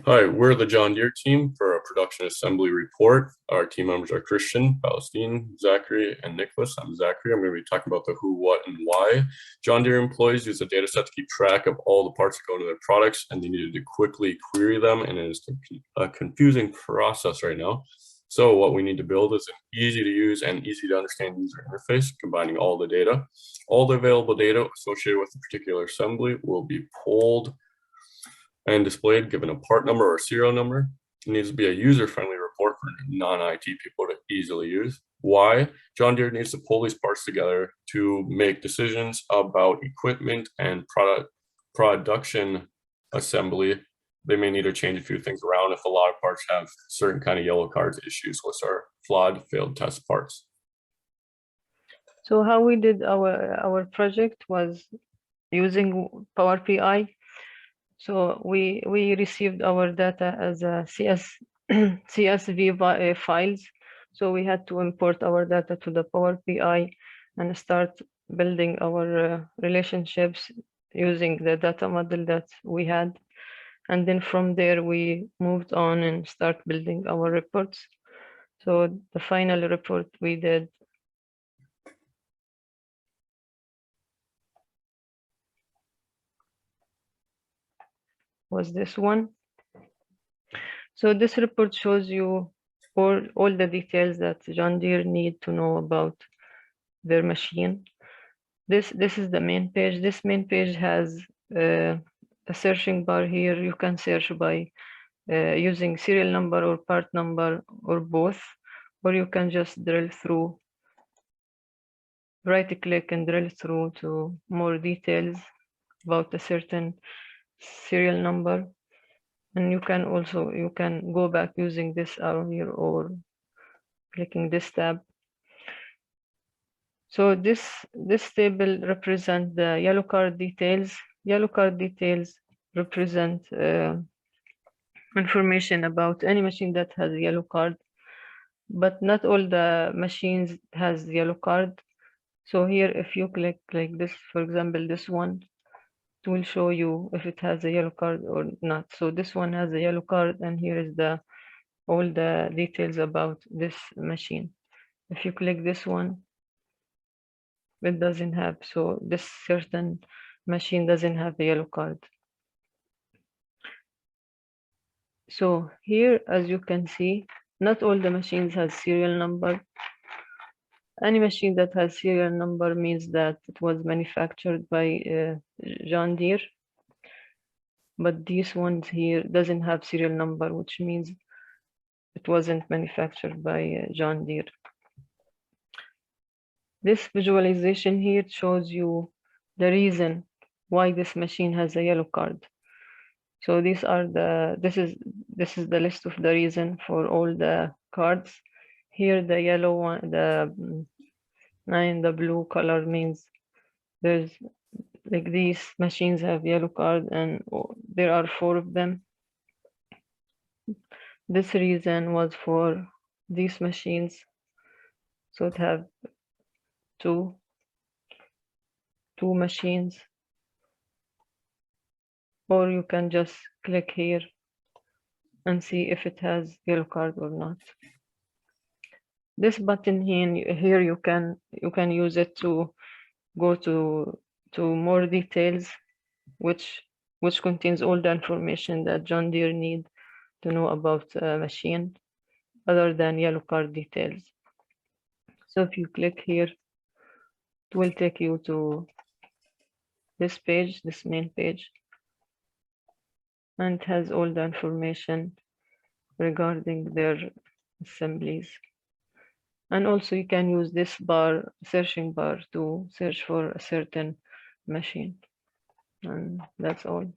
Hi, we're the John Deere team for a production assembly report. Our team members are Christian, Falsteen, Zachary, and Nicholas. I'm Zachary. I'm going to be talking about the who, what, and why. John Deere employees use a data set to keep track of all the parts that go into their products, and they needed to quickly query them, and it is a confusing process right now. So what we need to build is an easy to use and easy to understand user interface, combining all the data. All the available data associated with a particular assembly will be pulled and displayed given a part number or serial number. It needs to be a user-friendly report for non-IT people to easily use. Why? John Deere needs to pull these parts together to make decisions about equipment and production assembly. They may need to change a few things around if a lot of parts have certain kind of yellow cards issues, which are flawed, failed test parts. So how we did our project was using Power BI. So we received our data as a CSV files. So we had to import our data to the Power BI and start building our relationships using the data model that we had. And then from there, we moved on and start building our reports. So the final report we did was this one. So this report shows you all the details that John Deere need to know about their machine. This is the main page. This main page has a searching bar here. You can search by using serial number or part number or both, or you can just drill through, right click and drill through to more details about a certain serial number. And you can go back using this arrow here or clicking this tab. So this table represents the yellow card details. Yellow card details represent information about any machine that has a yellow card, but not all the machines has yellow card. So here, if you click like this, for example, this one, it will show you if it has a yellow card or not. So this one has a yellow card, and here is all the details about this machine. If you click this one, it doesn't have, so this certain machine doesn't have a yellow card. So here, as you can see, not all the machines has serial number. Any machine that has serial number means that it was manufactured by John Deere. But these ones here doesn't have serial number, which means it wasn't manufactured by John Deere. This visualization here shows you the reason why this machine has a yellow card. So these are this is the list of the reason for all the cards. Here the yellow one, the blue color means there's like these machines have yellow card and there are 4 of them. This reason was for these machines. So it have two machines, or you can just click here and see if it has yellow card or not. This button here you can use it to go to more details, which contains all the information that John Deere need to know about a machine other than yellow card details. So if you click here, it will take you to this page, this main page, and it has all the information regarding their assemblies. And also you can use this bar, searching bar, to search for a certain machine. And that's all.